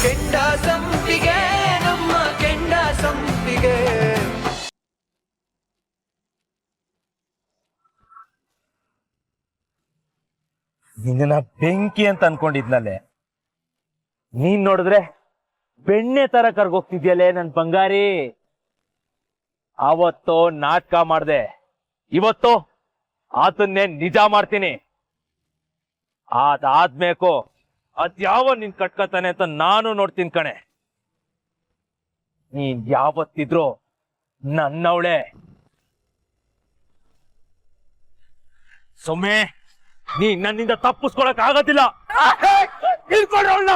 ಕೆಂಡ ಸಂಪಿಗೆ ನಮ್ಮ ಕೆಂಡ ಸಂಪಿಗೆ. ನಿನ್ನ ಬೆಂಕಿ ಅಂತ ಅನ್ಕೊಂಡಿದ್ನಲ್ಲೇ, ನೀನ್ ನೋಡಿದ್ರೆ ಬೆಣ್ಣೆ ತರ ಕರ್ಗೋಗ್ತಿದ್ಯಲ್ಲೇ ನನ್ ಬಂಗಾರಿ. ಅವತ್ತು ನಾಟಕ ಮಾಡ್ದೆ, ಇವತ್ತು ಆತನ್ನೇ ನಿಜ ಮಾಡ್ತೀನಿ. ಅದಾದ್ಮೇಕು ಅದ್ಯಾವ ನಿನ್ ಕಟ್ಕತಾನೆ ಅಂತ ನಾನು ನೋಡ್ತೀನಿ ಕಣೆ. ನೀನ್ ಯಾವತ್ತಿದ್ರು ನನ್ನವಳೆ. ಸೊಮ್ಮೆ ನೀ ನನ್ನಿಂದ ತಪ್ಪಿಸ್ಕೊಳಕ್ ಆಗೋದಿಲ್ಲ. ಇಳ್ಕೊಂಡ್ರೆ ಅವಳನ್ನ.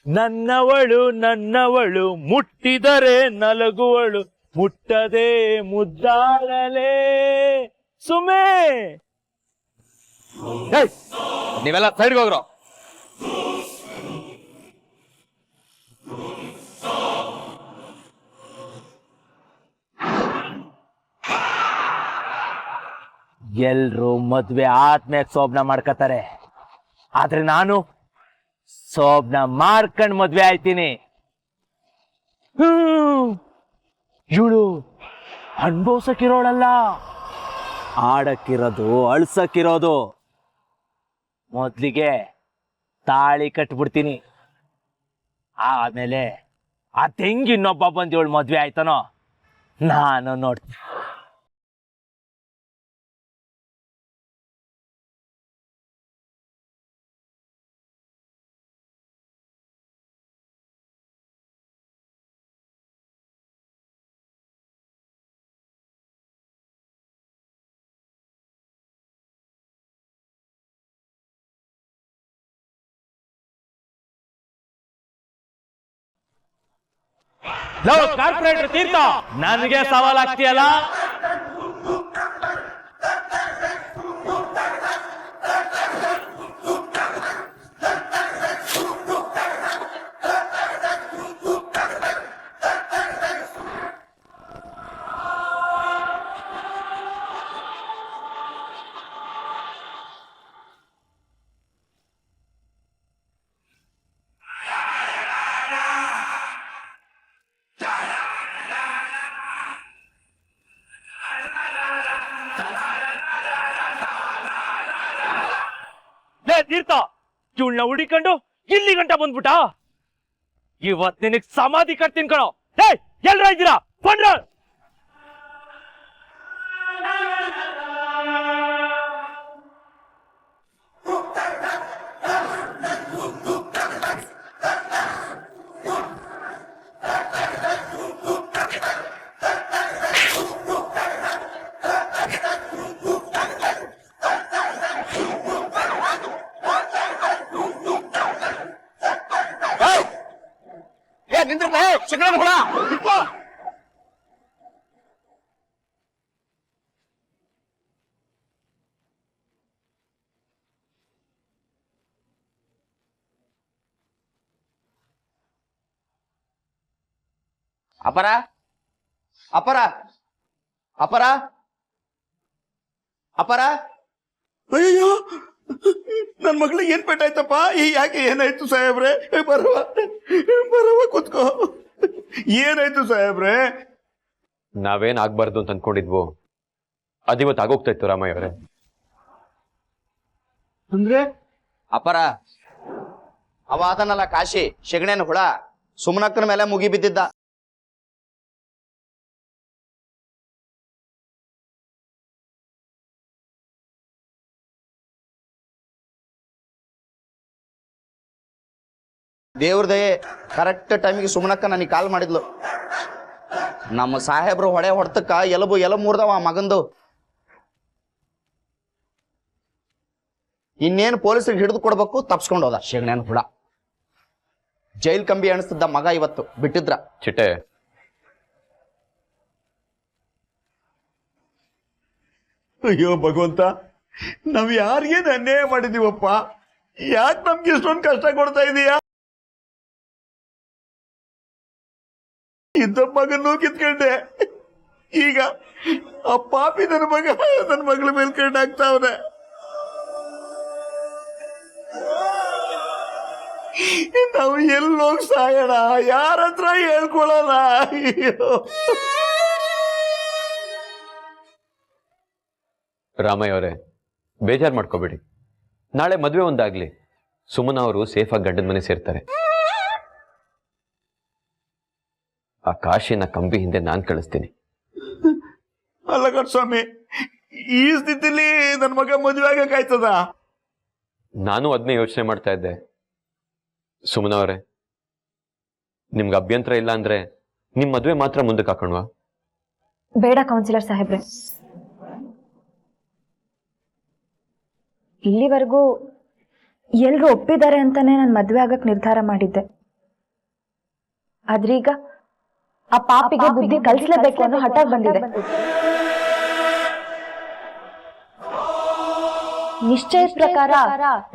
ನನ್ನವಳು ನನ್ನವಳು ಮುಟ್ಟಿದರೆ ನಲಗುವಳು, ಮುಟ್ಟದೆ ಮುದ್ದಾಡಲೇ ಸುಮೆ. ನೀವೆಲ್ಲ ಸೈಡ್ಗೆ ಹೋಗ್ರೋ. ಎಲ್ರು ಮದ್ವೆ ಆದ್ಮೇಲೆ ಸೋಬ್ನ ಮಾಡ್ಕತಾರೆ, ಆದ್ರೆ ನಾನು ಸೋಬ್ನ ಮಾಡ್ಕೊಂಡ್ ಮದ್ವೆ ಆಯ್ತೀನಿ. ಇವಳು ಅನ್ಭವ್ಸಕ್ಕಿರೋಳಲ್ಲ, ಆಡಕ್ಕಿರೋದು, ಅಳ್ಸಕ್ಕಿರೋದು. ಮೊದ್ಲಿಗೆ ತಾಳಿ ಕಟ್ಬಿಡ್ತೀನಿ, ಆಮೇಲೆ ಆ ತೆಂಗಿ ಇನ್ನೊಬ್ಬ ಬಂದು ಇವಳು ಮದ್ವೆ ಆಯ್ತಾನೋ ನಾನು ನೋಡ್ತೀನಿ. ಕಾರ್ಪೊರೇಟರ್ ತೀರ್ಥ, ನನಗೆ ಸವಾಲಾಗ್ತೀಯಲ್ಲ. ತೀರ್ಥ, ಇವಳನ್ನ ಹುಡಿಕೊಂಡು ಇಲ್ಲಿ ಗಂಟ ಬಂದ್ಬಿಟ್ಟ. ಇವತ್ ನಿನಗ್ ಸಮಾಧಿ ಕಟ್ತೀನಿ ಕಣೋ. ಹೇ, ಎಲ್ರ ಇದ್ದೀರಾ? ಬಂದ್ರ. ಅಪರ ಅಪರ ಅಪರ ಅಪರ. ಅಯ್ಯೋ, ನನ್ ಮಗಳಿಗೆ ಏನ್ ಪೆಟ್ಟಾಯ್ತಪ್ಪ? ಯಾಕೆ ಏನಾಯ್ತು ಸಾಹೇಬ್ರೆ? ಬರವ ಬರವ ಕೂತ್ಕೋ. ಏನಾಯ್ತು ಸಾಹೇಬ್ರೆ? ನಾವೇನ್ ಆಗ್ಬಾರ್ದು ಅಂತ ಅನ್ಕೊಂಡಿದ್ವು ಅದಿವತ್ತು ಆಗೋಗ್ತಾ ಇತ್ತು ರಾಮಯ್ಯ ಅವರೇ. ಅಂದ್ರೆ ಅಪರ ಅವ ಅದನ್ನಲ್ಲ ಕಾಶಿ ಶೆಗಣೇನ ಹುಳ, ಸುಮನಕ್ಕನ ಮೇಲೆ ಮುಗಿ ಬಿದ್ದಿದ್ದ. ದೇವ್ರ ದಯೆ, ಕರೆಕ್ಟ್ ಟೈಮಿಗೆ ಸುಮನಕ್ಕ ನನಗೆ ಕಾಲ್ ಮಾಡಿದ್ಲು. ನಮ್ಮ ಸಾಹೇಬ್ರು ಹೊಡೆ ಹೊಡ್ತಕ್ಕ ಎಲಬು ಮುರಿದವ ಆ ಮಗಂದು. ಇನ್ನೇನು ಪೊಲೀಸರಿಗೆ ಹಿಡಿದು ಕೊಡ್ಬೇಕು, ತಪ್ಸ್ಕೊಂಡು ಹೋದ ಶೆಗಣೇನ ಹುಳ. ಜೈಲ್ ಕಂಬಿ ಅಣಿಸ್ತಿದ್ದ ಮಗ ಇವತ್ತು ಬಿಟ್ಟಿದ್ರ. ಚಿಟ್ಟೆ, ಅಯ್ಯೋ ಭಗವಂತ, ನಾವ್ ಯಾರಿಗೇನು ಅನ್ಯಾಯ ಮಾಡಿದೀವಪ್ಪ? ಯಾಕೆ ನಮ್ಗೆ ಇಷ್ಟೊಂದು ಕಷ್ಟ ಕೊಡ್ತಾ ಇದೀಯಾ? ಇದ್ದ ಮಗನೂ ಕಿತ್ಕೊಂಡೆ. ಈಗ ಆ ಪಾಪಿ ನನ್ನ ಮಗಳ ಮೇಲೆ ಕಣ್ಣಾಗ್ತಾವನೆ. ನಾವು ಎಲ್ಲೋಗಿ ಸಾಯೋಣ, ಯಾರ ಹತ್ರ ಹೇಳ್ಕೊಳ್ಳೋಣ? ಅಯ್ಯೋ ರಾಮಯ್ಯ ಅವರೇ, ಬೇಜಾರು ಮಾಡ್ಕೋಬೇಡಿ. ನಾಳೆ ಮದುವೆ ಒಂದಾಗ್ಲಿ, ಸುಮನ ಅವರು ಸೇಫ್ ಆಗಿ ಗಂಡನ ಮನೆ ಸೇರ್ತಾರೆ. ಆ ಕಾಶಿನ ಕಂಬಿ ಹಿಂದೆ ನಾನ್ ಕಳಿಸ್ತೀನಿ. ಅಲ್ಲ ಸ್ವಾಮಿ, ಈ ಸ್ಥಿತಿಲಿ ನನ್ನ ಮಗ ಮದುವೆ ಆಗಕ್ಕಾಯ್ತದ? ನಾನು ಅದನ್ನೇ ಯೋಚನೆ ಮಾಡ್ತಾ ಇದ್ದೆ. ಸುಮನ ಅವರೇ, ನಿಮ್ಗೆ ಅಭ್ಯಂತರ ಇಲ್ಲ ಅಂದ್ರೆ ನಿಮ್ ಮದುವೆ ಮಾತ್ರ ಮುಂದಕ್ಕೆ ಹಾಕೋಣವಾ? ಬೇಡ ಕೌನ್ಸಿಲರ್ ಸಾಹೇಬ್ರೆ, ಇಲ್ಲಿವರೆಗೂ ಎಲ್ರು ಒಪ್ಪಿದ್ದಾರೆ ಅಂತಾನೆ ನಾನು ಮದ್ವೆ ಆಗಕ್ ನಿರ್ಧಾರ ಮಾಡಿದ್ದೆ. ಆದ್ರೀಗ ಆ ಪಾಪಿಗೆ ಬುದ್ಧಿ ಕಲಿಸ್ಲೇಬೇಕು ಅನ್ನೋ ಹಠ ಬಂದಿದೆ. ನಿಶ್ಚಯದ ಪ್ರಕಾರ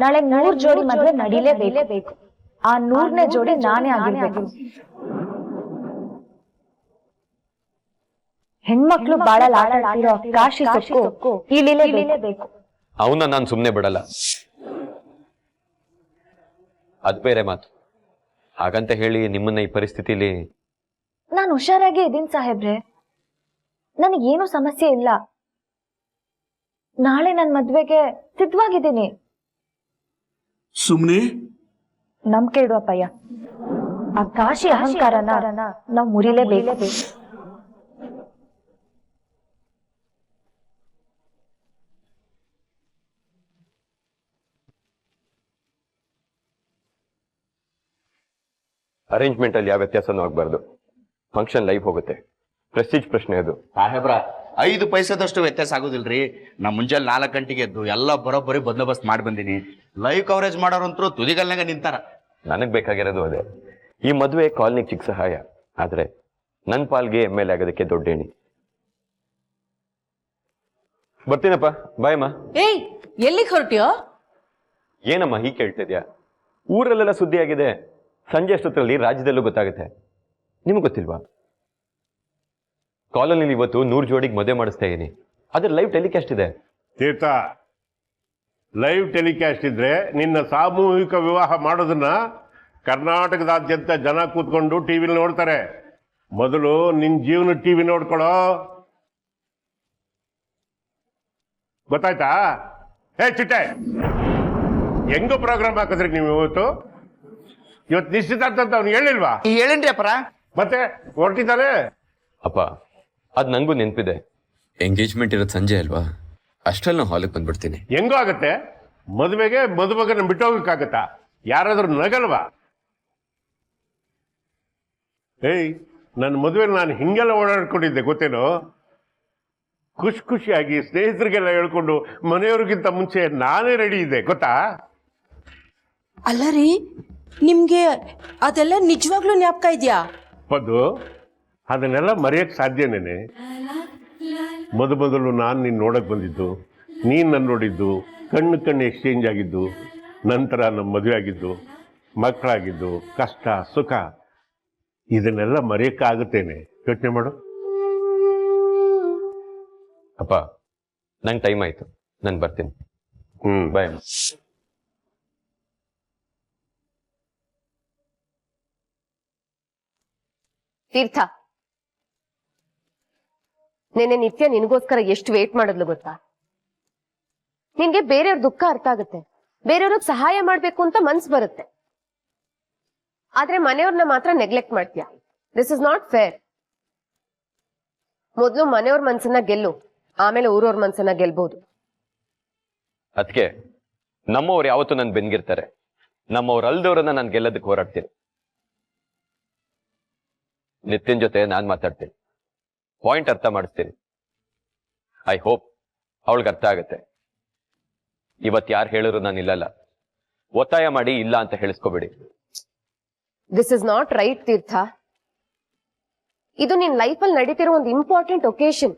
ನಾಳೆ 100 ಜೋಡಿ ಮದುವೆ ನಡೀಲೇಬೇಕು. ಆ 100ನೇ ಜೋಡಿ ನಾನೇ ಆಗಿರ್ಬೇಕು. ಹೆಣ್ಮಕ್ಳು ಬಾಳಲ್ಲಿ ಆಟಾಡ್ತಿರೋ ಕಾಶಿ ಸೊಕ್ಕು ಇಳಿಲೇಬೇಕು. ಅವನ್ನ ನಾನು ಸುಮ್ಮನೆ ಬಿಡಲ್ಲ. ಅದ್ ಬೇರೆ ಮಾತು. ಹಾಗಂತ ಹೇಳಿ ನಿಮ್ಮನ್ನ ಈ ಪರಿಸ್ಥಿತಿಲಿ ನಾನು ಹುಷಾರಾಗಿ ಇದೀನಿ ಸಾಹೇಬ್ರೆ, ನನಗೇನು ಸಮಸ್ಯೆ ಇಲ್ಲ. ನಾಳೆ ನನ್ನ ಮದ್ವೆಗೆ ಸಿದ್ಧವಾಗಿದ್ದೀನಿ. ಸುಮ್ನೆ ನಂಬಿಕೆ ಇಡುವಪ್ಪಯ್ಯ. ಆ ಕಾಶಿ ಅಹಂಕಾರನ ನಾವು ಮುರಿಲೇಬೇಕು. ಅರೇಂಜ್ಮೆಂಟ್ ಅಲ್ಲಿ ಯಾವ ವ್ಯತ್ಯಾಸನೂ ಆಗ್ಬಾರ್ದು. ಫಂಕ್ಷನ್ ಲೈವ್ ಹೋಗುತ್ತೆ. ಪ್ರೆಸ್ಟೀಜ್ ಪ್ರಶ್ನೆ ಅದು. ಸಾಹೇಬ್ರ 5 ಪೈಸದಷ್ಟು ವ್ಯತ್ಯಾಸ ಆಗೋದಿಲ್ರಿ. ನಾ ಮುಂಜಾನೆ 4 ಗಂಟೆಗೆ ಎದ್ದು ಎಲ್ಲ ಬರೋಬ್ಬರಿ ಬಂದೋಬಸ್ತ್ ಮಾಡಿ ಬಂದೀನಿ. ಲೈವ್ ಕವರೇಜ್ ಮಾಡೋರಂತರೂ ತುದಿಗಲ್ನಾಗ ನಿಂತಾರ. ನನಗ್ ಬೇಕಾಗಿರೋದು ಅದೇ. ಈ ಮದುವೆ ಕಾಲನಿಗೆ ಚಿಕ್ಕ ಸಹಾಯ, ಆದ್ರೆ ನನ್ ಪಾಲ್ಗೆ MLA ಆಗೋದಕ್ಕೆ ದೊಡ್ಡ ಏಣಿ. ಬರ್ತೀನಪ್ಪ, ಬಾಯಮ್ಮ. ಏಯ್, ಎಲ್ಲಿಗೆ ಹೊರಟಿಯೋ? ಏನಮ್ಮ ಹೀಗೆ ಕೇಳ್ತಿದ್ಯಾ? ಊರಲ್ಲೆಲ್ಲ ಸುದ್ದಿ ಆಗಿದೆ. ಸಂಜೆ ಅಷ್ಟೊತ್ತರಲ್ಲಿ ರಾಜ್ಯದಲ್ಲೂ ಗೊತ್ತಾಗುತ್ತೆ. ನಿಮ್ಗೆ ಗೊತ್ತಿಲ್ವಾ? ಕಾಲೋನಿಲಿ ಇವತ್ತು 100 ಜೋಡಿಗೆ ಮದುವೆ ಮಾಡಿಸ್ತಾ ಇದೀನಿ. ಅದ್ರ ಲೈವ್ ಟೆಲಿಕಾಸ್ಟ್ ಇದೆ. ತೀರ್ಥ, ಲೈವ್ ಟೆಲಿಕಾಸ್ಟ್ ಇದ್ರೆ ನಿನ್ನ ಸಾಮೂಹಿಕ ವಿವಾಹ ಮಾಡೋದನ್ನ ಕರ್ನಾಟಕದಾದ್ಯಂತ ಜನ ಕೂತ್ಕೊಂಡು ಟಿವಿಲಿ ನೋಡ್ತಾರೆ. ಮೊದಲು ನಿನ್ ಜೀವನ ಟಿವಿ ನೋಡ್ಕೊಳ್ಳೋ, ಗೊತ್ತಾಯ್ತಾ? ಚಿಟ್ಟೆ, ಹೆಂಗೋ ಪ್ರೋಗ್ರಾಮ್ ಹಾಕಿದ್ರಿ ನೀವು ಇವತ್ತು ನಿಶ್ಚಿತಾರ್ಥ ಅಂತ ಅವ್ನು ಹೇಳಿಲ್ವಾ? ಹೇಳೇನ್ರಿ ಅಪ್ಪರ. ಮತ್ತೆ ಹೊರಟಿದ್ದಾನೆ. ಅಪ್ಪ, ಅದ್ ನಂಗೂ ನೆನಪಿದೆ. ಎಂಗೇಜ್ಮೆಂಟ್ ಇರೋದು ಸಂಜೆ ಅಲ್ವಾ, ಅಷ್ಟ್ರಲ್ಲಿ ನಾವು ಹಾಲಿಗೆ ಬಂದ್ಬಿಡ್ತೀನಿ. ಹೆಂಗೋ ಆಗತ್ತೆ? ಮದುವೆಗೆ ಮದುಮಗನ ಬಿಟ್ಟೋಗಕ್ಕಾಗತ್ತಾ? ಯಾರಾದ್ರೂ ನಗಲ್ವಾ? ಏಯ್, ನನ್ನ ಮದುವೆ ನಾನು ಹಿಂಗೆಲ್ಲ ಓಡಾಡ್ಕೊಂಡಿದ್ದೆ ಗೊತ್ತೇನೋ? ಖುಷಿಯಾಗಿ ಸ್ನೇಹಿತರಿಗೆಲ್ಲ ಹೇಳ್ಕೊಂಡು ಮನೆಯವ್ರಿಗಿಂತ ಮುಂಚೆ ನಾನೇ ರೆಡಿ ಇದ್ದೆ, ಗೊತ್ತಾ? ಅಲ್ಲ ರೀ, ನಿಮ್ಗೆ ಅದೆಲ್ಲ ನಿಜವಾಗ್ಲೂ ಜ್ಞಾಪಕ ಇದೆಯಾ? ಪದ್ದು, ಅದನ್ನೆಲ್ಲ ಮರೆಯಕ್ಕೆ ಸಾಧ್ಯನೇನೆ? ಮೊದಲು ನಾನು ನಿನ್ನ ನೋಡಕ್ ಬಂದಿದ್ದು, ನೀನು ನನ್ನ ನೋಡಿದ್ದು, ಕಣ್ಣು ಎಕ್ಸ್ಚೇಂಜ್ ಆಗಿದ್ದು, ನಂತರ ನಮ್ಮ ಮದುವೆ ಆಗಿದ್ದು, ಮಕ್ಕಳಾಗಿದ್ದು, ಕಷ್ಟ ಸುಖ, ಇದನ್ನೆಲ್ಲ ಮರೆಯಕ್ಕಾಗುತ್ತೇನೆ? ಯೋಚನೆ ಮಾಡು. ಅಪ್ಪ, ನಂಗೆ ಟೈಮ್ ಆಯ್ತು, ನಾನು ಬರ್ತೀನಿ. ಬಾಯ್. ತೀರ್ಥ, ನೆನೆ ನಿತ್ಯ ನಿನಗೋಸ್ಕರ ಎಷ್ಟು ವೇಟ್ ಮಾಡಿದ್ಲು ಗೊತ್ತಾ? ನಿನ್ಗೆ ಬೇರೆಯವ್ರ ದುಃಖ ಅರ್ಥ ಆಗುತ್ತೆ, ಬೇರೆಯವ್ರಿಗೆ ಸಹಾಯ ಮಾಡ್ಬೇಕು ಅಂತ ಮನ್ಸು ಬರುತ್ತೆ. ಆದ್ರೆ ಮನೆಯವ್ರನ್ನ ಮಾತ್ರ ನೆಗ್ಲೆಕ್ಟ್ ಮಾಡ್ತೀಯ. This is not fair. ಮೊದ್ಲು ಮನೆಯವ್ರ ಮನ್ಸನ್ನ ಗೆಲ್ಲು, ಆಮೇಲೆ ಊರವ್ರ ಮನ್ಸನ್ನ ಗೆಲ್ಬಹುದು. ಅದಕ್ಕೆ ನಮ್ಮವ್ರು ಯಾವತ್ತೂ ನನ್ ಬೆನ್ಗಿರ್ತಾರೆ. ನಮ್ಮವ್ರು ಅಲ್ದವ್ರನ್ನ ನಾನು ಗೆಲ್ಲೋದಕ್ಕೆ ಹೋರಾಡ್ತೀನಿ. ನಿತಿನ್ ಜೊತೆ ನಾನ್ ಮಾತಾಡ್ತೀನಿ, ಪಾಯಿಂಟ್ ಅರ್ಥ ಮಾಡಿಸ್ತೀನಿ. ಐ ಹೋಪ್ ಅವಳಿಗೆ ಅರ್ಥ ಆಗತ್ತೆ. ಇವತ್ತು ಯಾರು ಹೇಳಿದ್ರು ನಾನು ಇಲ್ಲಲ್ಲ. ಒತ್ತಾಯ ಮಾಡಿ ಇಲ್ಲ ಅಂತ ಹೇಳಿಸ್ಕೋಬೇಡಿ. ದಿಸ್ ಇಸ್ ನಾಟ್ ರೈಟ್ ತೀರ್ಥ. ಇದು ನಿನ್ ಲೈಫಲ್ಲಿ ನಡೀತಿರೋ ಒಂದು ಇಂಪಾರ್ಟೆಂಟ್ ಒಕೇಶನ್.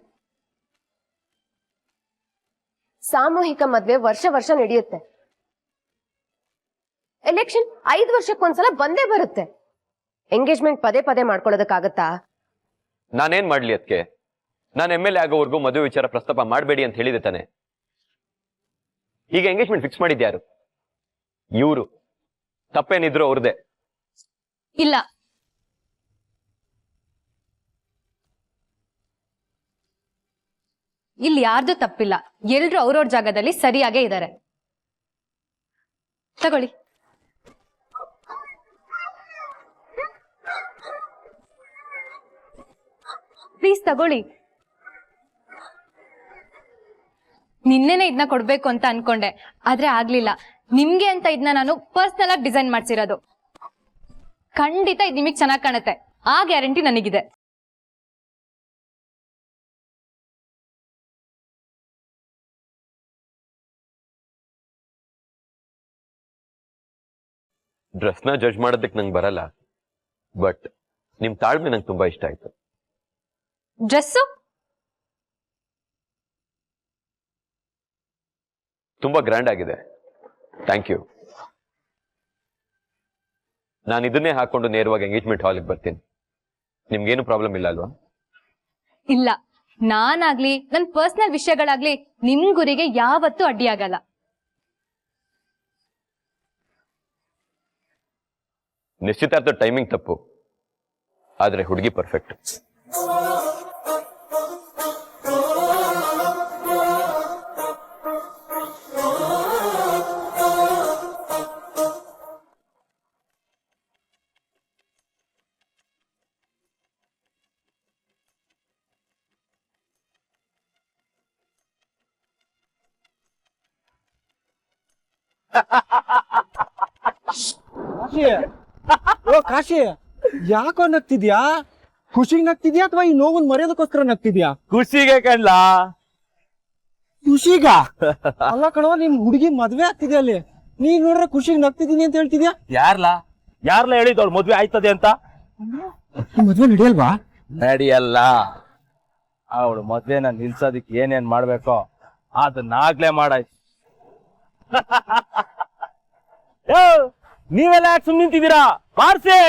ಸಾಮೂಹಿಕ ಮದ್ವೆ ವರ್ಷ ನಡೆಯುತ್ತೆ. ಎಲೆಕ್ಷನ್ 5 ವರ್ಷಕ್ಕೊಂದ್ಸಲ ಬಂದೇ ಬರುತ್ತೆ. ಎಂಗೇಜ್ಮೆಂಟ್ ಪದೇ ಮಾಡ್ಕೊಳ್ಳೋದಕ್ಕಾಗತ್ತಾ? ನಾನೇನ್ ಮಾಡ್ಲಿ ಅದಕ್ಕೆ? ನಾನು MLA ಆಗೋವರೆಗೂ ಮದುವೆ ವಿಚಾರ ಪ್ರಸ್ತಾಪ ಮಾಡಬೇಡಿ ಅಂತ ಹೇಳಿದೆ ತಾನೆ. ಈಗ ಎಂಗೇಜ್ಮೆಂಟ್ ಫಿಕ್ಸ್ ಮಾಡಿದ್ಯಾರು? ಇವರು. ತಪ್ಪೇನಿದ್ರು ಅವ್ರದೇ. ಇಲ್ಲ, ಇಲ್ಲಿ ಯಾರ್ದು ತಪ್ಪಿಲ್ಲ. ಎಲ್ರು ಅವ್ರವ್ರ ಜಾಗದಲ್ಲಿ ಸರಿಯಾಗೇ ಇದ್ದಾರೆ. ತಗೊಳ್ಳಿ. ಪ್ಲೀಸ್ ತಗೊಳ್ಳಿ. ನಿನ್ನೆನೆ ಇದನ್ನ ಕೊಡ್ಬೇಕು ಅಂತ ಅನ್ಕೊಂಡೆ, ಆದ್ರೆ ಆಗ್ಲಿಲ್ಲ. ನಿಮ್ಗೆ ಅಂತ ಇದನ್ನ ನಾನು ಪರ್ಸನಲ್ ಆಗಿ ಡಿಸೈನ್ ಮಾಡ್ಸಿರೋದು. ಖಂಡಿತ ಇದು ನಿಮಗ್ ಚೆನ್ನಾಗಿ ಕಾಣುತ್ತೆ, ಆ ಗ್ಯಾರಂಟಿ ನನಗಿದೆ. ಡ್ರೆಸ್ನ ಜಡ್ಜ್ ಮಾಡೋದಕ್ಕೆ ನಂಗೆ ಬರಲ್ಲ, ಬಟ್ ನಿಮ್ ತಾಳ್ಮೆ ನಂಗೆ ತುಂಬಾ ಇಷ್ಟ ಆಯ್ತು. ಡ್ರೆಸ್ಸು ತುಂಬಾ ಗ್ರ್ಯಾಂಡ್ ಆಗಿದೆ. Thank you. ನಾನು ಇದನ್ನೇ ಹಾಕೊಂಡು ನೇರವಾಗಿ ಎಂಗೇಜ್ಮೆಂಟ್ ಹಾಲ್ಗೆ ಬರ್ತೀನಿ. ನಿಮ್ಗೇನು ಪ್ರಾಬ್ಲಮ್ ಇಲ್ಲ ಅಲ್ವಾ? ಇಲ್ಲ, ನಾನಾಗ್ಲಿ ನನ್ ಪರ್ಸನಲ್ ವಿಷಯಗಳಾಗ್ಲಿ ನಿಮ್ ಗುರಿಗೆ ಯಾವತ್ತೂ ಅಡ್ಡಿಯಾಗಲ್ಲ. ನಿಶ್ಚಿತಾರ್ಥ ಟೈಮಿಂಗ್ ತಪ್ಪು, ಆದ್ರೆ ಹುಡುಗಿ ಪರ್ಫೆಕ್ಟ್. ಓ ಕಾಶಿ, ಯಾಕೋ ನಗ್ತಿದ್ಯಾ? ಖುಷಿಗೆ ನಗ್ತಿದ್ಯಾ ಅಥವಾ ಈ ನೋವನ್ ಮರ್ಯಾದಕ್ಕೋಸ್ಕರ ನಗ್ತಿದ್ಯಾ? ಖುಷಿಗೆ ಕಣ್ಲಾ. ಖುಷಿಗ? ಅಲ್ಲ ಕಣೋ, ನಿಮ್ ಹುಡುಗಿ ಮದ್ವೆ ಆಗ್ತಿದ್ಯಾ ಅಲ್ಲಿ, ನೀನ್ ನೋಡ್ರೆ ಖುಷಿಗೆ ನಗ್ತಿದೀನಿ ಅಂತ ಹೇಳ್ತಿದ್ಯಾ? ಯಾರ್ಲಾ ಹೇಳಿದವಳು ಮದ್ವೆ ಆಯ್ತದೆ ಅಂತ? ಮದ್ವೆ ನಡೆಯಲ್ವಾ? ನಡೆಯಲ್ಲ. ಅವಳು ಮದ್ವೆನ ನಿಲ್ಸೋದಿಕ್ ಏನೇನ್ ಮಾಡ್ಬೇಕೋ ಅದನ್ನಾಗ್ಲೇ ಮಾಡಾಯ್ತು. ನೀವೆಲ್ಲ ಯಾಕೆ ಸುಮ್ಮನೆ ನಿಂತಿದ್ದೀರಾ? ಬಾರ್ಸಿ.